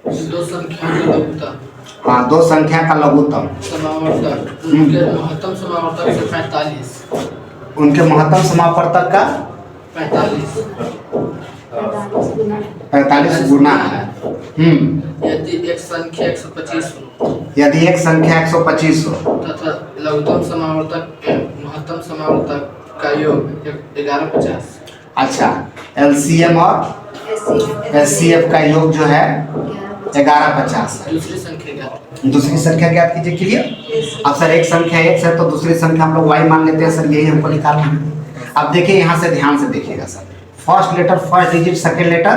दो संख्या का लघुत्तम। हाँ, दो संख्या का लघुत्तम समावर्तक उनके महत्तम समावर्तक से 45। उनके महत्तम समावर्तक का 45 45 गुना है। यदि एक संख्या 125 हो, यदि एक संख्या 125 हो तथा लघुत्तम समावर्तक महत्तम समावर्तक का योग 1150। अच्छा, एलसीएम और एचसीएफ का योग जो है 1150 है। दूसरी संख्या क्या? दूसरी संख्या ज्ञात कीजिए। क्लियर? अब सर एक संख्या x है तो दूसरी संख्या हम लोग y मान लेते हैं सर, यही हमको निकालना है। अब देखिए यहाँ से ध्यान से देखिएगा sir, first letter first digit, second letter,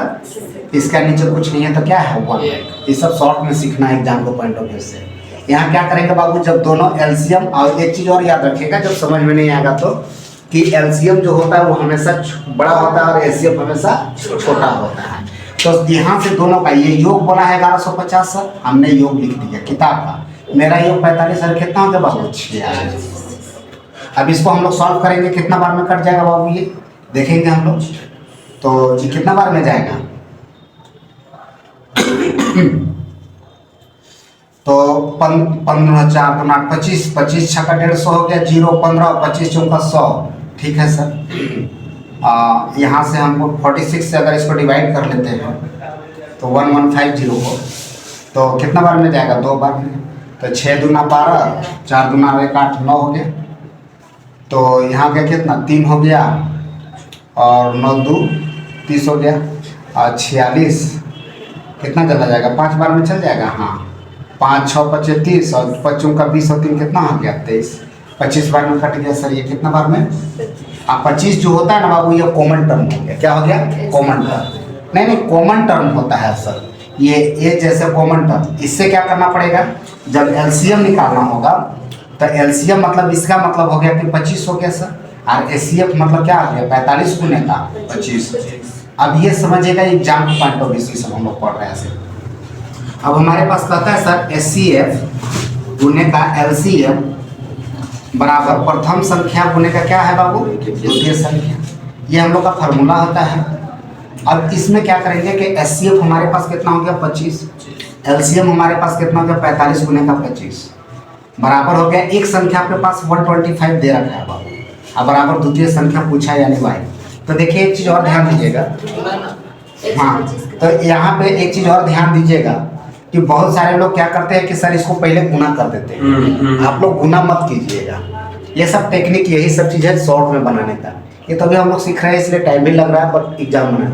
इसका नीचे कुछ नहीं है तो क्या है 1। ये सब शॉर्ट में सीखना है एग्जाम को पॉइंट ऑफ व्यू से। यहाँ क्या करेंगे बाबू, जब दोनों एलसीएम, और एक चीज और याद रखिएगा जब समझ में नहीं आएगा तो, कि एलसीएम जो होता है वो हमेशा बड़ा होता है और एचसीएफ हमेशा छोटा होता है। तो यहाँ से दोनों का ये योग बोला है 1150 सर, हमने योग लिख दिया किताब का। मेरा योग 45 सर, कितना हो गया बाबू? 46। अब इसको हम लोग सॉल्व करेंगे, कितना बार में कट जाएगा बाबू ये देखेंगे हम लोग। तो ये कितना बार में जाएगा? तो 15 4 2 8 25, 25 छक्का 150 हो गया, 0 15, 25 चौका 100। ठीक है सर। यहाँ से हमको 46 से अगर इसको डिवाइड कर लेते हैं तो 1150 को, तो कितना बार में जाएगा? 2 बार में। तो 6 दूना 12, 4 दूना 1 8 9 हो गया। तो यहाँ का कितना 3 हो गया, और 9 2 30 हो गया, और 46 कितना चला जाएगा? 5 बार में चल जाएगा। हाँ, 5 6 25 30, और 25 का 20 और 3 कितना हो गया? 23। 25 बार में कट गया सर, ये कितना बार में? अब 25 जो होता है ना बाबू, ये कॉमन टर्म हो गया। क्या हो गया? Common term. नहीं, कॉमन टर्म होता है सर ये जैसे कॉमन टर्म। इससे क्या करना पड़ेगा, जब एलसीएम निकालना होगा तो एलसीएम मतलब इसका मतलब हो गया कि 25 हो गया सर, और एचसीएफ मतलब क्या हो गया? 45 गुने का 25। अब ये समझिएगा एग्जाम के पॉइंट ऑफ व्यू से सब हम लोग पढ़ रहे हैं सर। अब हमारे पास कहता है सर एचसीएफ गुने का एलसीएम बराबर प्रथम संख्या गुने का क्या है बाबू? द्वितीय संख्या। ये हम लोग का फार्मूला होता है। अब इसमें क्या करेंगे कि एचसीएफ हमारे पास कितना हो गया? 25। एलसीएम हमारे पास कितना हो गया? 45 गुने का 25 बराबर हो गया, एक संख्या आपके पास 125 दे रखा है बाबू, अब बराबर द्वितीय संख्या पूछा है यानी वाई। तो देखिए एक चीज़ और ध्यान दीजिएगा। हाँ, तो यहाँ पे एक चीज़ और ध्यान दीजिएगा कि बहुत सारे लोग क्या करते हैं कि सर इसको पहले गुना कर देते हैं। आप लोग गुना मत कीजिएगा। ये सब टेक्निक, यही सब चीज़ है शॉर्ट में बनाने का। ये तो अभी हम लोग सीख रहे हैं इसलिए टाइम भी लग रहा है, पर एग्जाम में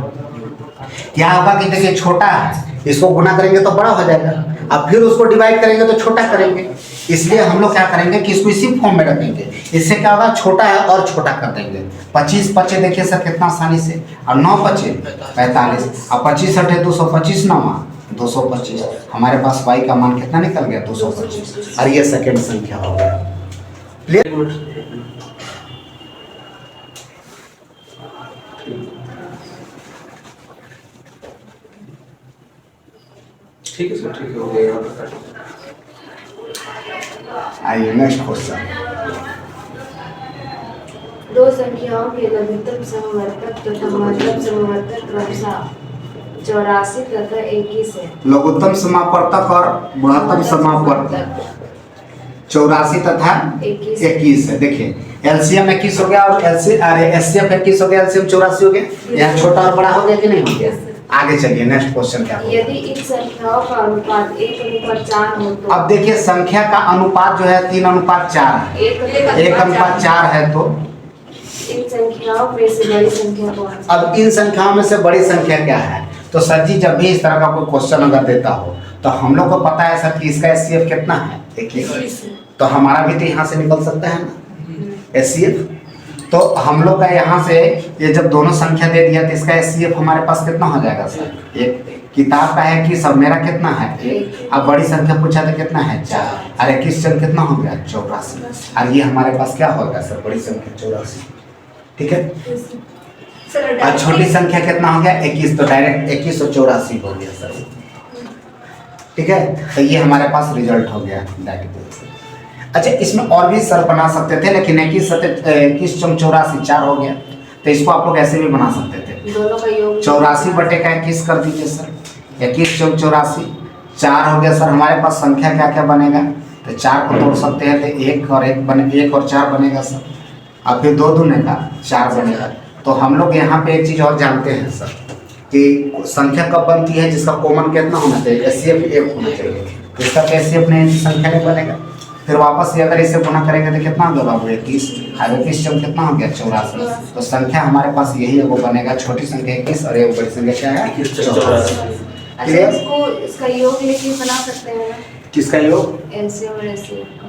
क्या होगा कि देखिए छोटा है, इसको गुना करेंगे तो बड़ा हो जाएगा, अब फिर उसको डिवाइड करेंगे तो छोटा करेंगे। इसलिए हम लोग क्या करेंगे कि इसको इसी फॉर्म में रखेंगे। इससे क्या होगा, छोटा है और छोटा कर देंगे। 25 पचे देखिए सर कितना आसानी से, और 9 पचे 45, अब 25 हटे 225, 9 225। हमारे पास y का मान कितना निकल गया? 225, और ये सेकेंड संख्या हो गया। क्लियर? ठीक है सर, ठीक है, हो गया। आइए नेक्स्ट क्वेश्चन। दो संख्याओं के लघुत्तम समवर्तक तथा महत्तम समवर्तक क्रमशः 84 तथा 21 है। लघुत्तम समावर्तक और महत्तम समावर्तक 84 तथा 21 है। देखिए एलसीएम 21 हो गया और एचसीएफ 21 हो गया, एलसीएम 84 हो गया। यहाँ छोटा और बड़ा हो गया कि नहीं हो गया? आगे चलिए नेक्स्ट क्वेश्चन क्या है? यदि इन संख्याओं का अनुपात 1:4 हो तो। अब देखिए संख्या का अनुपात जो है 3:4 है। 1:4 है तो इन संख्याओं में से बड़ी संख्या कौन सी? अब इन संख्याओं में से बड़ी संख्या क्या है? तो सर जी जब भी इस तरह का कोई क्वेश्चन अगर देता हो तो हम लोग को पता है सर कि इसका एचसीएफ कितना है? 21। तो हमारा भी तो यहाँ से निकल सकता है ना एचसीएफ। तो हम लोग का यहाँ से ये जब दोनों संख्या दे दिया तो इसका एचसीएफ हमारे पास कितना हो जाएगा सर? 1। किताब का है कि सब मेरा कितना है? 1। अब बड़ी संख्या पूछा तो कितना है? 4। और 21 चल कितना हो गया? 84। और ये हमारे पास क्या होगा सर? बड़ी संख्या 84। ठीक है। और छोटी संख्या कितना हो गया? 21। तो डायरेक्ट 21 और 84 हो गया सर। ठीक है, तो ये हमारे पास रिजल्ट हो गया डायरेक्ट। अच्छा इसमें और भी सर बना सकते थे, लेकिन 21 चौक 84 4 हो गया, तो इसको आप लोग ऐसे भी बना सकते थे। दोनों का योग 84 बटे का 21 कर दीजिए सर। 21 चौक 84 4 हो गया सर। हमारे पास संख्या क्या क्या बनेगा, तो 4 को तोड़ सकते हैं तो 1 और 1 बने, 1 और 4 बनेगा सर। अब फिर 2 दूने का 4 बनेगा। तो हम लोग यहाँ पे एक चीज़ और जानते हैं सर कि संख्या कब बनती है जिसका कॉमन कितना होना चाहिए, एचसीएफ 1 होना चाहिए। इसका तो एचसीएफ नहीं, संख्या नहीं बनेगा। फिर वापस से अगर इसे गुना करेंगे तो कितना हो गया बाबू, 21। 21 जब कितना हो गया, 84। तो संख्या हमारे पास यही है, वो बनेगा छोटी संख्या 21 और एक बड़ी संख्या क्या है, 84। अच्छा, इसको इसका योग लेके बना सकते हैं ना? किसका योग, एलसीएम और एचसीएफ का?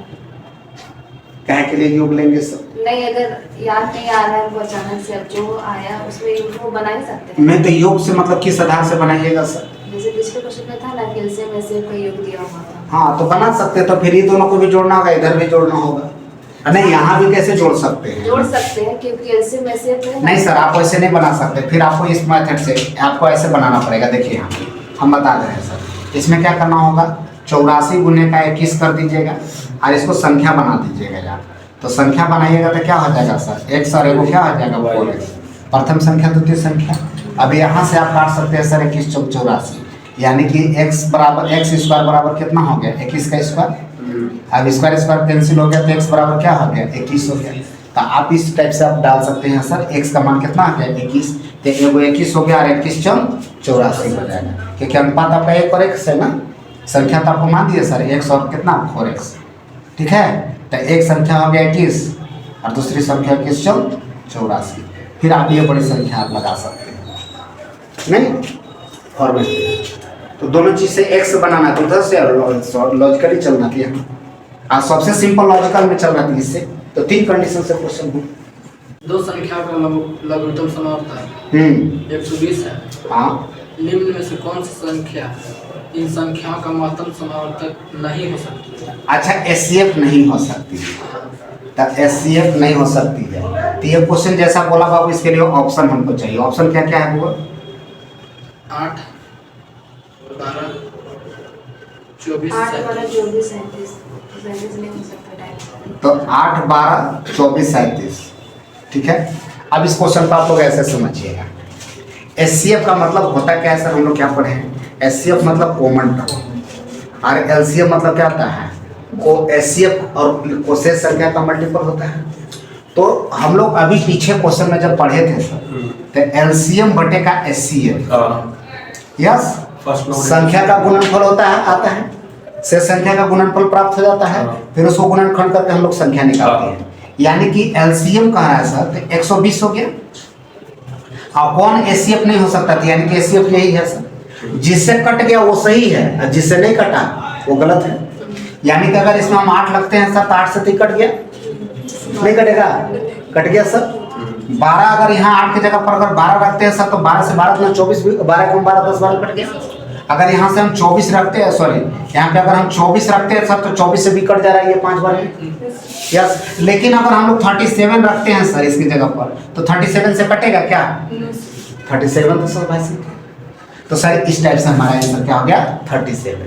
क्या के लिए योग लेंगे सर? नहीं, अगर याद नहीं आ रहा है वो अचानक से, अब जो आया उसमें योग वो बना ही सकते हैं। मैं तो योग से मतलब किस आधार से बनाइएगा सर? जैसे पिछले क्वेश्चन में था ना कि एलसीएम एचसीएफ का योग दिया हुआ था। हाँ तो बना सकते हैं। तो फिर ये दोनों को भी जोड़ना होगा, इधर भी जोड़ना होगा। नहीं, यहाँ भी कैसे जोड़ सकते हैं? जोड़ सकते हैं क्योंकि एलसीएम एचसीएफ है। नहीं सर, आप ऐसे नहीं बना सकते। फिर आपको इस मेथड से आपको ऐसे बनाना पड़ेगा। देखिए यहाँ हम बता दे रहे हैं सर, इसमें क्या करना होगा, 84 गुने का 21 कर दीजिएगा और इसको संख्या बना दीजिएगा यार। तो संख्या बनाइएगा तो क्या हो जाएगा सर, x और एगो क्या हो जाएगा, 4x। प्रथम संख्या द्वितीय संख्या। अब यहाँ से आप काट सकते हैं सर 21 चौक 84, यानी कि x बराबर x स्क्वायर बराबर कितना हो गया, 21 का स्क्वायर। अब स्क्वायर स्क्वायर कैंसिल हो गया तो x बराबर क्या हो गया, 21 हो गया। तो आप इस टाइप से आप डाल सकते हैं सर, x का मान कितना आ गया, 21। तो एगो 21 हो गया और 21 चौक 84 हो जाएगा, क्योंकि अनुपात आपका 1 और 1 है ना। संख्या तो आपको मान दिए सर, x और कितना 4x, ठीक है। तो एक संख्या हो गया 21 और दूसरी संख्या 21 चौक 84। फिर आप ये बड़ी संख्या आप लगा सकते हैं, नहीं फॉर्मेट। तो दोनों चीज़ से x बनाना है, तो उधर से लॉजिकली चलना थी। आज सबसे सिंपल लॉजिकल में चल रहा थी इससे। तो 3 कंडीशन से क्वेश्चन है। 2 संख्याओं का लघुत्तम समावर्तक 120 है। हाँ, निम्न में से कौन सी संख्या इन संख्याओं का महत्तम समावर्तक नहीं हो सकती है? अच्छा, एचसीएफ नहीं हो सकती है, तो एचसीएफ नहीं हो सकती है। तो ये क्वेश्चन जैसा बोला बाबू, इसके लिए ऑप्शन हमको चाहिए। ऑप्शन क्या क्या है वो? 8, 12, 24, 8 12 37। 24 37 नहीं हो सकता डायरेक्ट। तो 8 12 24 37, ठीक है। अब इस क्वेश्चन को आप लोग ऐसे समझिएगा, एचसीएफ का मतलब होता क्या है सर, हम लोग क्या पढ़े हैं। एचसीएफ मतलब कॉमन टर्म और एलसीएफ मतलब क्या होता है, को एचसीएफ और कोशेष संख्या का मल्टीपल होता है। तो हम लोग अभी पीछे क्वेश्चन में जब पढ़े थे सर, तो एलसीएम बटे का एचसीएफ, यस, संख्या का गुणनफल होता है, आता है से संख्या का गुणनफल प्राप्त हो जाता है, फिर उसको गुणनखंड करके हम लोग संख्या निकालते हैं। यानी कि एलसीएम कहा है सर, तो 120 हो गया। और कौन एचसीएफ नहीं हो सकता था, यानी कि एचसीएफ यही है सर, जिससे कट गया वो सही है और जिससे नहीं कटा वो गलत है। यानी कि अगर इसमें हम 8 लगते हैं सर, तो 8 से 3 कट गया, नहीं कटेगा, कट गया सर। 12 अगर यहाँ 8 की जगह पर अगर 12 रखते हैं सर, तो 12 से 12 तो 24, 12 कम 12 10 12 कट गया। अगर यहाँ से हम 24 रखते हैं, सॉरी यहाँ पे अगर हम 24 रखते हैं सर, तो 24 से भी कट जा रहा है ये 5 बार में, यस। लेकिन अगर हम लोग 37 रखते हैं सर इसकी जगह पर, तो 37 से कटेगा क्या, 37 तो सर भाई। तो सर इस टाइप से हमारा आंसर क्या हो गया, 37।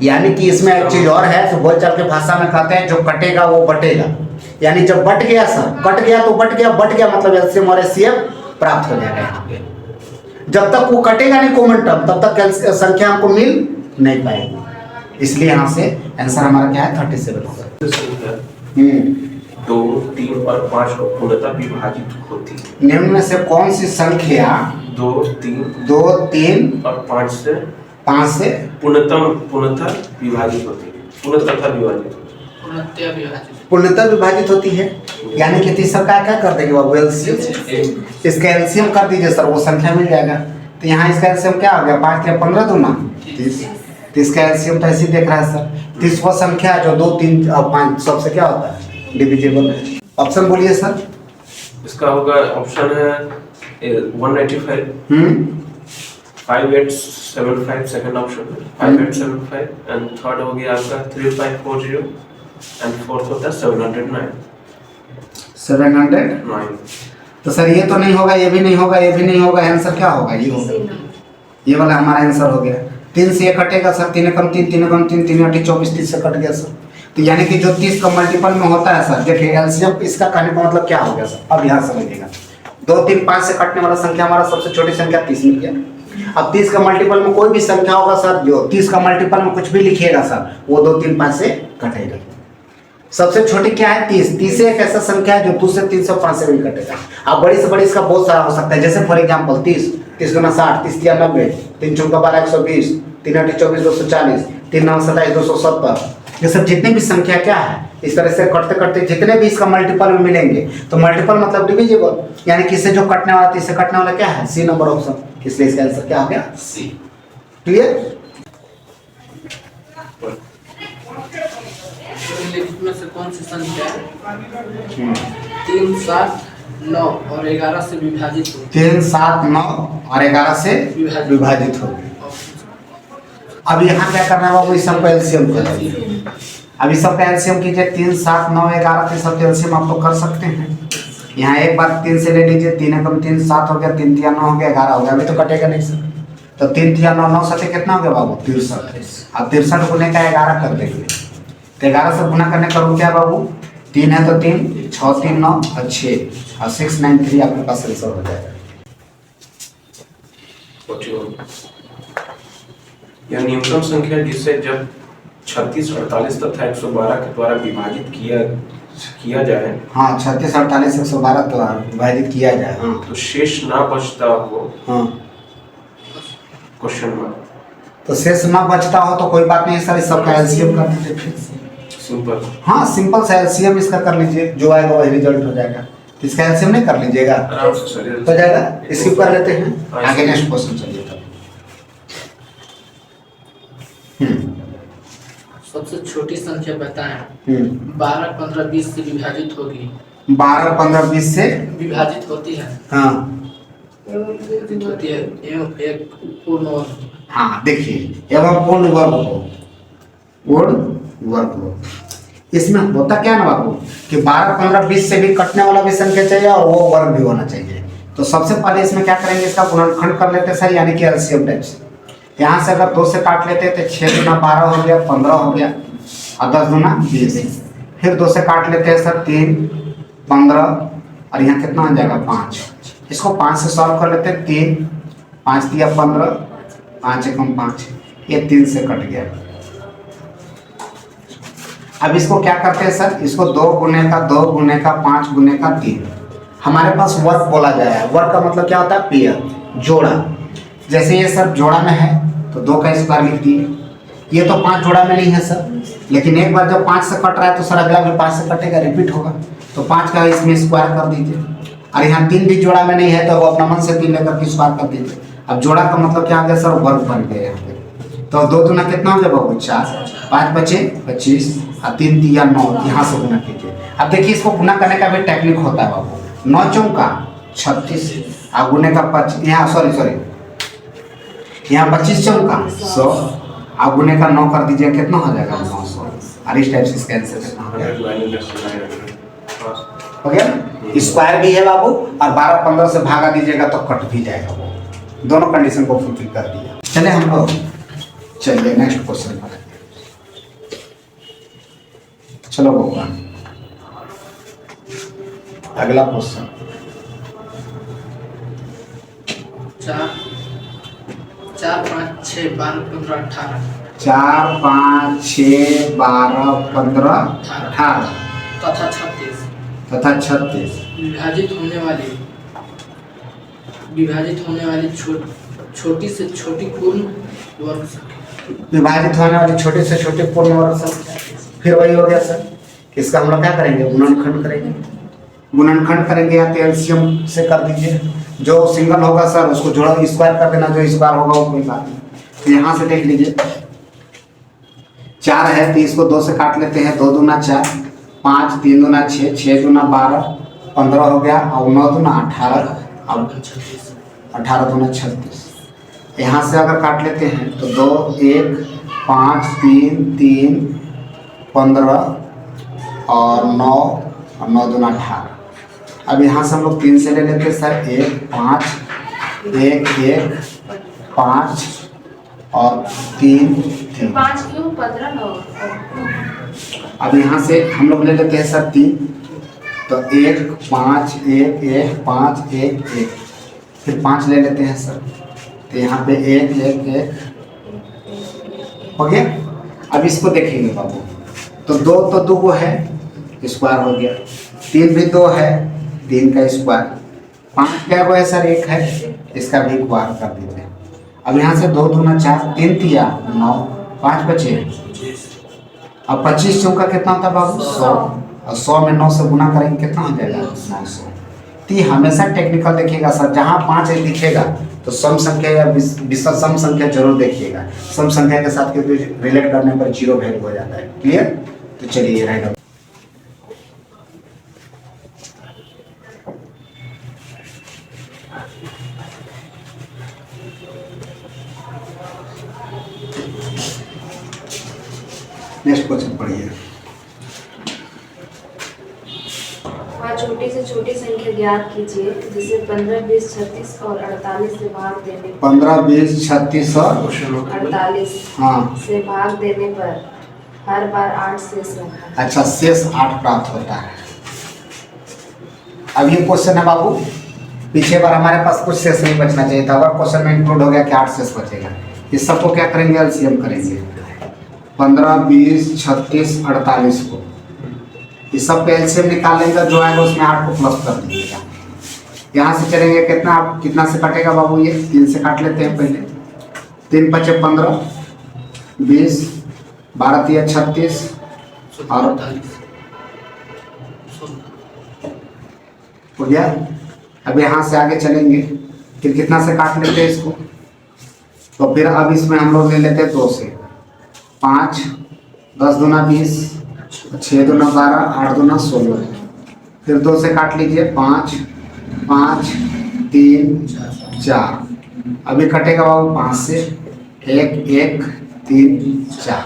यानी कि इसमें एक चीज और है, तो बोलचाल के भाषा में कहते हैं जो कटेगा वो बटेगा। यानी जब बट गया सर, कट गया तो बट गया, बट गया मतलब एलसीएम और एचसीएफ प्राप्त हो जाएगा यहाँ पे। जब तक वो कटेगा नहीं कॉमन टर्म, तब तक संख्या हमको मिल नहीं पाएगी। इसलिए यहाँ से आंसर हमारा क्या है, 37 होगा। 2, 3 और 5 को पूर्णतः विभाजित होती है। निम्न में से कौन सी संख्या 2, 3 और 5 से पूर्णतः विभाजित होती है। पूर्णतः विभाजित होती है। यानी कि तीसरा क्या कर देंगे बाबू, एलसीएम। इसका एलसीएम कर दीजिए सर, वो संख्या मिल जाएगा। तो यहाँ इसका एलसीएम क्या हो गया, 5 के 15 दूना 30। तो इसका एलसीएम तो ऐसे देख रहा है सर, 30 वो संख्या जो 2, 3 और 5 सबसे क्या होता है, डिविजिबल है। ऑप्शन बोलिए सर। इसका होगा ऑप्शन है 195, 5875 सेकंड ऑप्शन है 5875, एंड थर्ड हो गया आपका 3540, एंड फोर्थ होता है 709। तो सर ये तो नहीं होगा, ये भी नहीं होगा, ये भी नहीं होगा, आंसर क्या होगा, ये होगा। ये वाला हमारा आंसर हो गया। 3 से ये कटेगा सर, 3 कम 3, 3 कम 3, 3 8 24, 30 से कट गया सर। तो यानी कि जो 30 का मल्टीपल में होता है सर, देखिए एलसीएम इसका कहने का मतलब क्या हो गया सर, अब यहाँ समझिएगा। 2, 3, 5 से कटने वाला संख्या हमारा सबसे छोटी संख्या 30 मिल गया। अब 30 का मल्टीपल में कोई भी संख्या होगा सर, जो 30 का मल्टीपल में कुछ भी लिखिएगा सर, वो 2 3 5 से कटेगा। सबसे छोटी क्या है 30। 30 एक ऐसा संख्या है जो 2 से 3 से 5 से भी कटेगा। अब बड़ी से बड़ी इसका बहुत सारा हो सकता है, जैसे फॉर एग्जांपल 30 30 गुना 60, 30 तिया 90, 3 चौका 12 120, 3 8 24 240, 3 9 27 270। ये सब जितने भी संख्या क्या है इस तरह से कटते कटते जितने भी इसका मल्टीपल में मिलेंगे, तो मल्टीपल मतलब डिविजिबल, यानी कि इससे जो कटने वाला है इससे कटने वाला क्या है सी नंबर ऑप्शन, इसलिए इसका आंसर क्या हो गया सी। क्लियर? निम्नलिखित में से कौन सी संख्या 3 7 9 और 11 से विभाजित हो? 3 7 9 और 11 से विभाजित होगी। अब यहाँ क्या करना है बाबू, इस सबका एलसीएम कर लीजिए। अब इस सबका एलसीएम कीजिए, 3 7 9 11 के सब एलसीएम आप तो कर सकते हैं। यहाँ एक बार 3 से ले लीजिए, 3 एकम 3 7 हो गया, 3 तिया 9 हो गया, 11 हो गया, अभी तो कटेगा नहीं सर। तो 3 तिया 9 9 7 कितना हो गया बाबू 63। अब 63 गुने का 11 कर देंगे, तो 11 से गुना करने का रूप क्या बाबू 3 है तो 3 6 3 9 और 6 और 6 9 3 आपके पास आंसर हो जाएगा। यह न्यूनतम संख्या जिसे जब 36 48 तथा 112 के द्वारा विभाजित किया जाए, हाँ 36 48 112 तो विभाजित किया जाए, हाँ तो शेष ना बचता हो, हाँ क्वेश्चन मार्क। तो शेष ना बचता हो तो कोई बात नहीं सर, इस सबका एलसीएम कर दीजिए फिर से। सिंपल। हाँ सिंपल सा एलसीएम इसका कर लीजिए, जो आएगा वही रिजल्ट हो जाएगा। तो इसका एलसीएम नहीं कर लीजिएगा आराम से सर हो जाएगा, इसकी कर लेते हैं आगे नेक्स्ट क्वेश्चन चलिए तब। सबसे छोटी संख्या बताएं। 12 15 20 से विभाजित होगी। 12 15 20 से विभाजित होती है। हाँ होती है एवं एक पूर्ण वर्ग। हाँ देखिए एवं पूर्ण वर्ग हो, पूर्ण वर्ग हो। इसमें होता क्या ना बाबू कि 12 15 20 से भी कटने वाला भी संख्या चाहिए और वो वर्ग भी होना चाहिए। तो सबसे पहले इसमें क्या करेंगे, इसका गुणनखंड कर लेते हैं सर, यानी कि एलसीएम टाइप से। यहाँ से अगर 2 से काट लेते तो 6 गुना 12 हो गया 15 हो गया और 10 गुना 20। फिर 2 से काट लेते हैं सर 3 15 और यहाँ कितना हो जाएगा 5। इसको 5 से सॉल्व कर लेते हैं, 3 5 दिया 15 5 एकम 5, ये 3 से कट गया। अब इसको क्या करते हैं सर, इसको 2 गुने का 2 गुने का 5 गुने का 3, हमारे पास वर्ग बोला जाए। वर्ग का मतलब क्या होता है पेयर, जोड़ा। जैसे ये सर जोड़ा में है तो 2 का स्क्वायर लिख दिए। ये तो 5 जोड़ा में नहीं है सर, लेकिन एक बार जब 5 से कट रहा है तो सर अगला भी 5 से कटेगा, रिपीट होगा। तो 5 का इसमें स्क्वायर कर दीजिए। और यहाँ 3 भी जोड़ा में नहीं है तो वो अपना मन से 3 लेकर के स्क्वायर कर दीजिए। अब जोड़ा का मतलब क्या आ गया सर, वर्ग बन गया यहाँ पे। तो 2 दूना कितना हो गया बाबू 4, 5 बचे 25 और 3 तिया 9, यहाँ से गुना कीजिए। अब देखिए इसको गुना करने का भी टेक्निक होता है बाबू। 9 चौका 36 और गुने का 5, यहाँ सॉरी यहाँ 25 चौका 100 और गुने का 9 कर दीजिए, कितना हो जाएगा 900। और इस टाइप से इसका आंसर कितना हो गया स्क्वायर भी है बाबू, और 12 15 से भागा दीजिएगा तो कट भी जाएगा। वो दोनों कंडीशन को फुलफिल कर दिया। चले हम लोग चलिए नेक्स्ट क्वेश्चन पर। चलो भगवान अगला क्वेश्चन 4 5 6 12 15 18 4 5 6 12 15 18 तथा 36 विभाजित होने वाली छोटी से छोटी पूर्ण वर्ग संख्या। विभाजित होने वाली छोटी से छोटी पूर्ण वर्ग संख्या। फिर वही हो गया सर, इसका हम लोग क्या करेंगे, गुणनखंड करेंगे। गुणनखंड करेंगे या तो एलसीएम से कर दीजिए। जो सिंगल होगा सर उसको जोड़ा स्क्वायर कर देना, जो स्क्वायर होगा वो कोई बात नहीं। तो यहाँ से देख लीजिए 4 है तो इसको 2 से काट लेते हैं, 2 दूना 4, 5 3 दूना 6, 6 दूना 12 15 हो गया और 9 दूना 18 और 18 दूना 36। यहाँ से अगर काट लेते हैं तो 2 1 5 3 3 15 और 9 और 9 दूना 18। अब यहाँ से हम लोग 3 से ले लेते हैं सर, 1 5 1 1 5 और 3 3। 5 क्यों 15 हो। अब यहाँ से हम लोग ले लेते हैं सर 3, तो 1 5 1 1 5 1 1, फिर 5 ले लेते हैं सर, तो यहाँ पे एक एक एक हो गया। अब इसको देखेंगे बाबू, तो 2 तो 2 को है, स्क्वायर हो गया। 3 भी 2 है, 3 का स्क्वायर। 5 क्या है सर, 1 है, इसका भी स्क्वायर कर दीजिए। अब यहाँ से 2 दूना 4, 3 तिया 9, 5 बचे। अब 25 चौका कितना होता है बाबू, 100। और 100 में 9 से गुना करेंगे कितना हो जाएगा, 900। तो हमेशा टेक्निकल देखिएगा सर, जहाँ 5 दिखेगा तो सम संख्या या विषम सम संख्या जरूर देखिएगा। सम संख्या के साथ रिलेट करने पर 0 वैल्यू हो जाता है। क्लियर? तो चलिए ये रहेगा। नेक्स्ट क्वेश्चन पढ़िए। वह छोटी से छोटी संख्या ज्ञात कीजिए जिसे 15, 20, 36 और 48 से भाग देने 15, 20, 36 और 48 हाँ से भाग देने पर हर बार 8 शेष रखा। अच्छा, शेष 8 प्राप्त होता है। अब ये क्वेश्चन है बाबू, पीछे बार हमारे पास कुछ शेष नहीं बचना चाहिए था, अगर क्वेश्चन में इंक्लूड हो गया कि 8 शेष बचेगा। इस सबको क्या करेंगे, एलसीएम करेंगे। 15, 20, 36, 48 को इस सब पे एलसीएम निकाल लेंगे, जो आएगा उसमें 8 को प्लस कर दीजिएगा। यहाँ से चलेंगे कितना से काटेगा बाबू, ये 3 से काट लेते हैं पहले। 3 पचे 15, 20, 12 तिया 36 और हो गया। अब यहाँ से आगे चलेंगे, फिर कितना से काट लेते हैं इसको, तो फिर अब इसमें हम लोग ले लेते हैं 2 से। 5, 10 दूना 20, 6 दूना 12, 8 दूना 16। फिर 2 से काट लीजिए, 5, 5, 3, 4। अभी कटेगा बाबू 5 से, 1, 1, 3, 4।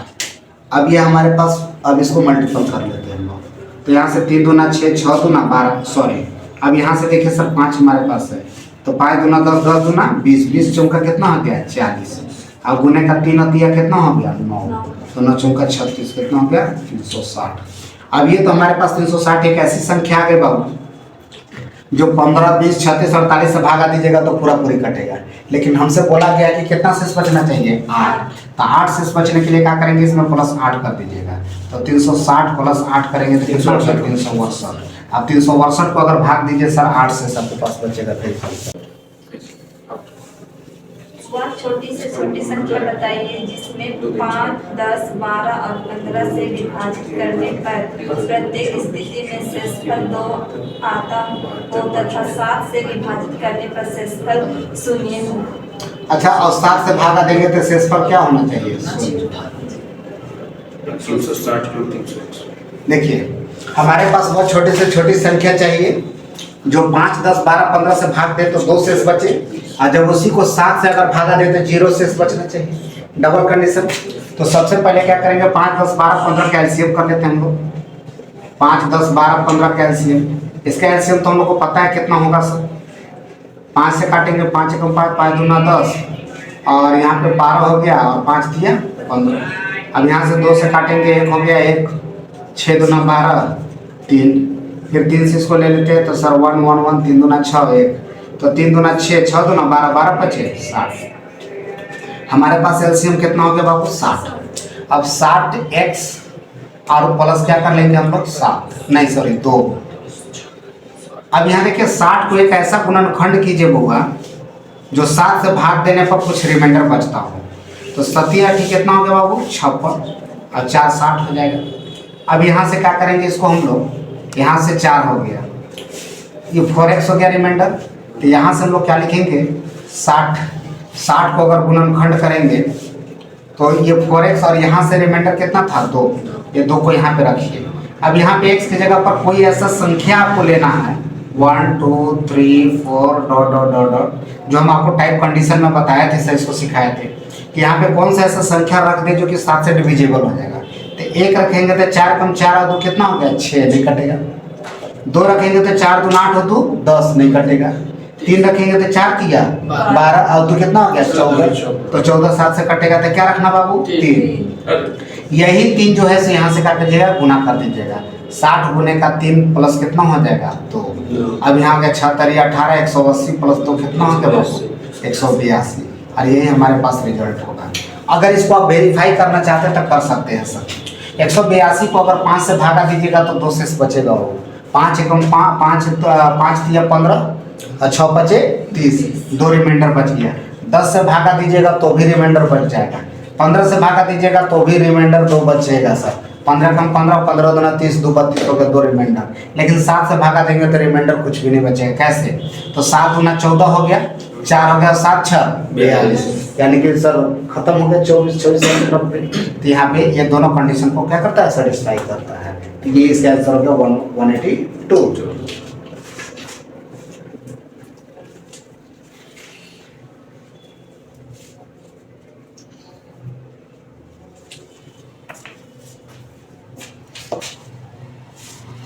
अब ये हमारे पास, अब इसको मल्टीपल कर लेते हैं हम लोग। तो यहाँ से 3 दूना 6, 6 दूना 12, सॉरी। अब यहाँ से देखिए सर 5 हमारे पास है, तो 5 दूना 10, 10 दूना 20, 20 चौका कितना हो गया, 40। अब गुने का 3 अतिया कितना हो गया, 9। तो 9 चौका 36, कितना हो गया, 360। अब ये तो हमारे पास 360 एक ऐसी संख्या आ गई बाबू जो 15, 20, 36, 48 से भागा दीजिएगा तो पूरा पूरी कटेगा। लेकिन हमसे बोला गया कि कितना शेष बचना चाहिए, 8। तो 8 शेष बचने के लिए क्या करेंगे, इसमें प्लस 8 कर दीजिएगा। तो 360 प्लस 8 करेंगे तो 362। अब 362 को अगर भाग दीजिए सर 8 से, आपके पास बचेगा 23। वह छोटी से छोटी संख्या बताइए जिसमें 5, 10, 12 और 15 से विभाजित करने पर प्रत्येक स्थिति में शेषफल 2 आता हो तथा 7 से विभाजित करने पर शेषफल 0 हो। अच्छा, और 7 से भागा देंगे तो शेषफल क्या होना चाहिए, 360। देखिए हमारे पास बहुत छोटी से छोटी संख्या चाहिए जो 5, 10, 12, 15 से भाग दे तो 2 शेष बचे, और जब उसी को 7 से अगर भागा दे तो 0 शेष बचना चाहिए, डबल कंडीशन। तो सबसे पहले क्या करेंगे, 5, 10, 12, 15 का एलसीएम कर लेते हैं हम लोग। 5, 10, 12, 15 का एलसीएम, इसका एलसीएम तो हम लोग को पता है कितना होगा सर। 5 से काटेंगे, 5 एकम 5, 5 दूना 10 और यहाँ पे 12 हो गया और 5 दिया 15। अब यहाँ से 2 से काटेंगे, 1 हो गया 1, 6 दूना 12, 3। फिर 3 से इसको ले लेते हैं तो सर 1, 1, 1, 3 दूना 6, 1। तो 3 दूना 6, 6 दूना 12, 12 पचे 60। हमारे पास एलसीएम कितना हो गया बाबू, 60। अब 60x और प्लस क्या कर लेंगे हम लोग, 7 नहीं सॉरी 2। अब यहाँ देखिए 60 को एक ऐसा गुणनखंड कीजिए बुआ जो 7 से भाग देने पर कुछ रिमाइंडर बचता हो। तो 7 कितना हो गया बाबू, 56 और 4 60 हो जाएगा। अब यहाँ से क्या करेंगे, इसको हम लोग यहाँ से 4 हो गया, ये 4x हो गया रिमाइंडर। तो यहाँ से हम लोग क्या लिखेंगे, 60 को अगर गुणनखंड करेंगे तो ये 4x और यहाँ से रिमाइंडर कितना था, 2। ये 2 को यहाँ पे रखिए। अब यहाँ पे x की जगह पर कोई ऐसा संख्या आपको लेना है 1, 2, 3, 4 डॉट डॉट डॉट डॉट, जो हम आपको टाइप कंडीशन में बताए थे सर, इसको सिखाए थे कि यहाँ पे कौन सा ऐसा संख्या रख दे जो कि 7 से डिविजिबल हो जाएगा। तो 1 रखेंगे तो 4 कम 4 और 2 कितना हो गया, 6 नहीं कटेगा। 2 रखेंगे तो 4 दूना 8 और 2 10 नहीं कटेगा। 3 रखेंगे तो 4 तिया 12 और 2 कितना हो गया, 14। तो 14 7 से कटेगा तो क्या रखना बाबू, 3। यही 3 जो है से यहाँ से काट दीजिएगा, गुना कर दीजिएगा। 60 गुने का 3 प्लस कितना हो जाएगा, 2। अब यहाँ हो गया 6 × 18, 180 प्लस 2 कितना हो गया बाबू, 182। और यही हमारे पास रिजल्ट होगा। अगर इसको आप वेरीफाई करना चाहते हैं तो कर सकते हैं सर। 182 को अगर 5 से भागा दीजिएगा तो 2 से बचेगा वो। 5 एकम 5 दिया 15 और 6 बचे 30, 2 रिमाइंडर बच गया। 10 से भागा दीजिएगा तो भी रिमाइंडर बच जाएगा। 15 से भागा दीजिएगा तो भी रिमाइंडर 2 बचेगा सर। 15 कम 15, 15 दूना 30, 2 32 हो गया, 2 रिमाइंडर। लेकिन 7 से भागा देंगे तो रिमाइंडर कुछ भी नहीं बचेगा। कैसे? तो 7 दूना 14 हो गया, 4 हो गया, 7 6 42, यानी कि सर खत्म हो गया 24 तो यहाँ पे ये दोनों कंडीशन को क्या करता है? सेटिस्फाई करता है। तो ये इसका आंसर हो गया 182।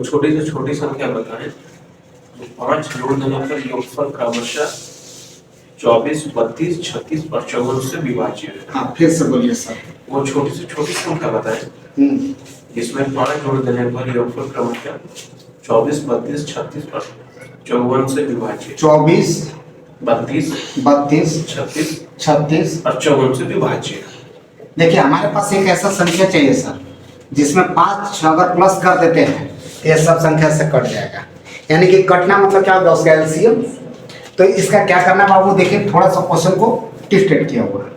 छोटी से छोटी संख्या बताएं। 5 जोड़ देने पर योगफल क्रमशः 24, 32, 36 और 54 से विभाज्य है। हाँ फिर से बोलिए सर। वो छोटी से छोटी संख्या बताएं जिसमें 5 जोड़ देने पर योगफल क्रमशः 24, 32, 36 और 54 से विभाज्य। 24, 32, 32, 36, 36 और 54 से विभाज्य। देखिए हमारे पास एक ऐसा संख्या चाहिए सर जिसमें 5 अगर प्लस कर देते हैं ये सब संख्या से कट जाएगा। यानी कि कटना मतलब क्या होगा? उसका एलसीएम। तो इसका क्या करना बाबू, देखिए थोड़ा सा क्वेश्चन को ट्विस्टेड किया हुआ है।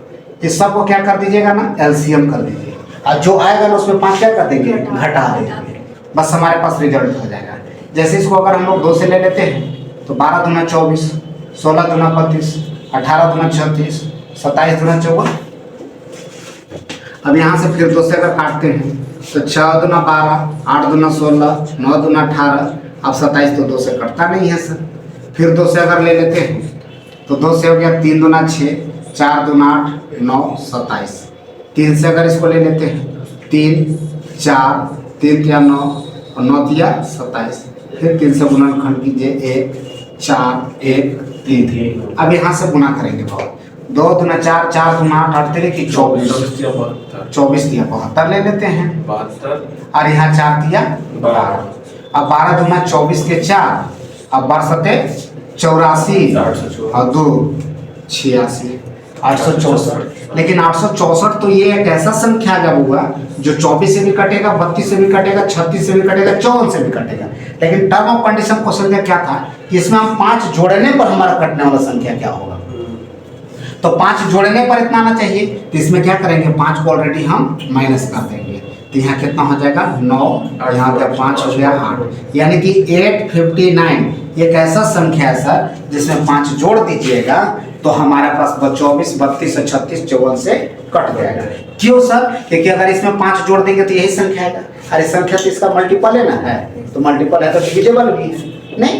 इस सब को क्या कर दीजिएगा ना, एलसीएम कर दीजिए, और जो आएगा ना उसमें 5 क्या कर देंगे? घटा देंगे। बस हमारे पास रिजल्ट हो जाएगा। जैसे इसको अगर हम लोग 2 से ले लेते हैं तो 12 दूना 24, 16 दूना 32, 18 दूना 36, 27 दूना 54। अब यहाँ से फिर 2 से अगर काटते हैं तो 6 दूना 12, 8 दूना 16, 9 दूना 18। अब 27 तो 2 से कटता नहीं है सर। फिर 2 से अगर ले लेते हैं तो 2 से हो गया 3 दूना 6, 4 दूना 8, 9 27। 3 से अगर इसको ले लेते हैं 3 4, 3 तिया 9 और 9 तिया 27। फिर 3 से गुणनखंड कीजिए 1 4 1 3। अब यहाँ से गुना करेंगे बहुत। 2 दूना 4, 4 दूना 8, 8 तिया 24, 24 तिया 72 ले लेते हैं। 72 और यहाँ 4 तिया 12। अब 12 दूना 24 के 4, अब 12 84 और 2 86, 864। लेकिन 864 तो ये एक ऐसा संख्या जब हुआ जो 24 से भी कटेगा, 32 से भी कटेगा, 36 से भी कटेगा, 54 से भी कटेगा। लेकिन टर्म ऑफ कंडीशन क्वेश्चन का क्या था कि इसमें हम 5 जोड़ने पर हमारा कटने वाला संख्या क्या होगा। तो 5 जोड़ने पर इतना आना चाहिए। तो इसमें क्या करेंगे, 5 को ऑलरेडी हम माइनस कर देंगे। तो यहाँ कितना हो जाएगा 9, यहाँ पे 5 हो गया 8, यानी कि 859 एक ऐसा संख्या है सर जिसमें 5 जोड़ दीजिएगा तो हमारे पास 24, 32, 36, 54 से कट जाएगा। क्यों सर? क्योंकि अगर इसमें 5 जोड़ देंगे तो यही संख्या आएगा। अरे संख्या तो इसका मल्टीपल है ना, है तो मल्टीपल है तो डिविजिबल भी नहीं।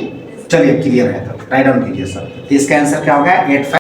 चलिए क्लियर है, तो राइट डाउन कीजिए सर। तो इसका आंसर क्या होगा 85।